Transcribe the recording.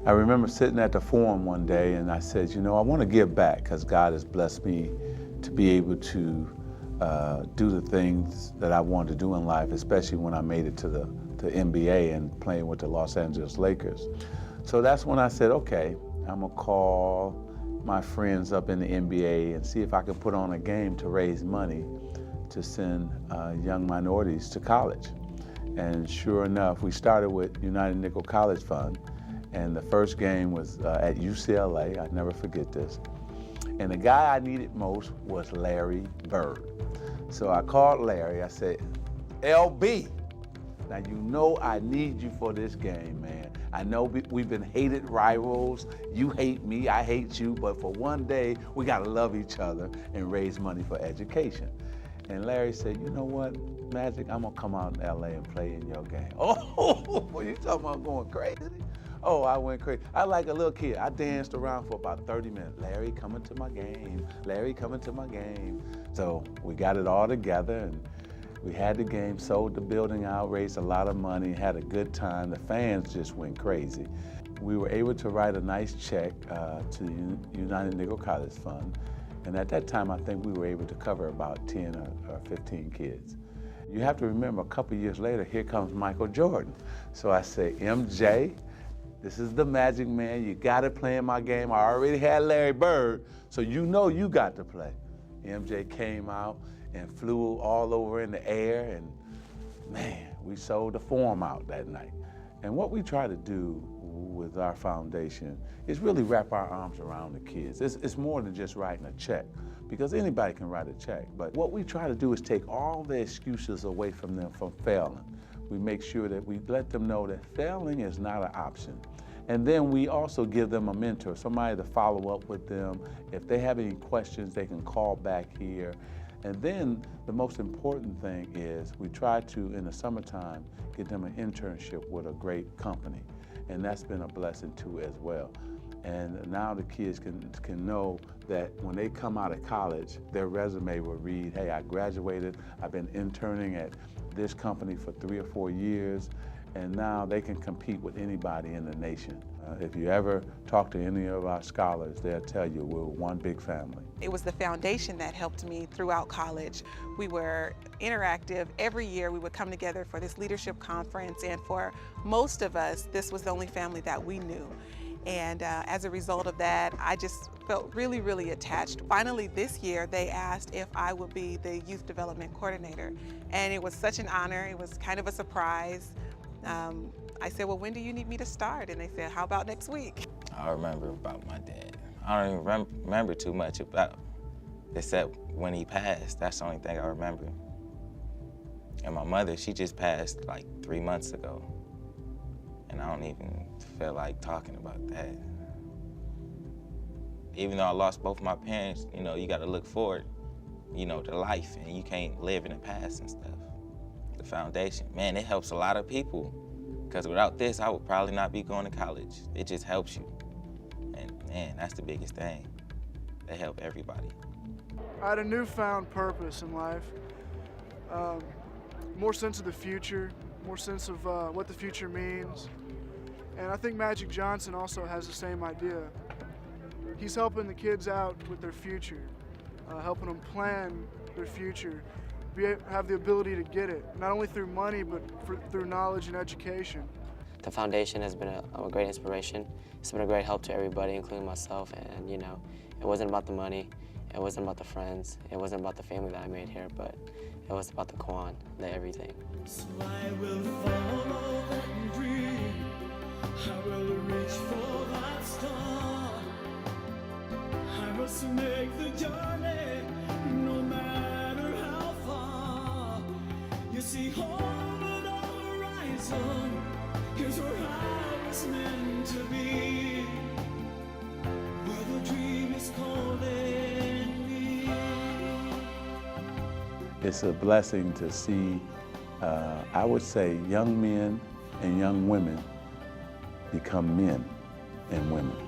I remember sitting at the forum one day and I said, you know, I want to give back because God has blessed me to be able to do the things that I wanted to do in life, especially when I made it to the NBA and playing with the Los Angeles Lakers. So that's when I said, okay, I'm gonna call my friends up in the NBA and see if I can put on a game to raise money to send young minorities to college. And sure enough, we started with United Nickel College Fund, and the first game was at UCLA. I'd never forget this. And the guy I needed most was Larry Bird. So I called Larry, I said, LB, now you know I need you for this game, man. I know we've been hated rivals. You hate me, I hate you, but for one day, we gotta love each other and raise money for education. And Larry said, you know what, Magic, I'm gonna come out in LA and play in your game. Oh, you talking about going crazy? Oh, I went crazy. I like a little kid. I danced around for about 30 minutes. Larry, coming to my game. Larry, coming to my game. So we got it all together and we had the game, sold the building out, raised a lot of money, had a good time. The fans just went crazy. We were able to write a nice check to the United Nickel College Fund. And at that time, I think we were able to cover about 10 or 15 kids. You have to remember, a couple years later, here comes Michael Jordan. So I say, MJ, this is the Magic Man. You got to play in my game. I already had Larry Bird, so you know you got to play. MJ came out and flew all over in the air, and man, we sold the forum out that night. And what we try to do with our foundation is really wrap our arms around the kids. It's more than just writing a check, because anybody can write a check. But what we try to do is take all the excuses away from them from failing. We make sure that we let them know that failing is not an option. And then we also give them a mentor, somebody to follow up with them. If they have any questions, they can call back here. And then the most important thing is we try to, in the summertime, get them an internship with a great company. And that's been a blessing too as well. And now the kids can know that when they come out of college, their resume will read, hey, I graduated, I've been interning at this company for 3 or 4 years, and now they can compete with anybody in the nation. If you ever talk to any of our scholars, they'll tell you we're one big family. It was the foundation that helped me throughout college. We were interactive. Every year we would come together for this leadership conference, and for most of us, this was the only family that we knew. And as a result of that, I just felt really, really attached. Finally, this year, they asked if I would be the youth development coordinator. And it was such an honor. It was kind of a surprise. I said, well, when do you need me to start? And they said, how about next week? I remember about my dad. I don't even remember too much about, except when he passed. That's the only thing I remember. And my mother, she just passed like 3 months ago. And I don't even feel like talking about that. Even though I lost both my parents, you know, you gotta look forward, you know, to life, and you can't live in the past and stuff. The foundation, man, it helps a lot of people. Because without this, I would probably not be going to college. It just helps you. And man, that's the biggest thing. They help everybody. I had a newfound purpose in life. More sense of the future, more sense of what the future means. And I think Magic Johnson also has the same idea. He's helping the kids out with their future, helping them plan their future, have the ability to get it, not only through money, but through knowledge and education. The foundation has been a great inspiration. It's been a great help to everybody, including myself. And you know, it wasn't about the money, it wasn't about the friends, it wasn't about the family that I made here, but it was about the Quran, the everything. So I will follow that dream. I will reach for that star. I must make the journey, no matter how far. You see, home on the horizon is where I was meant to be, where the dream is calling me. It's a blessing to see, I would say, young men and young women become men and women.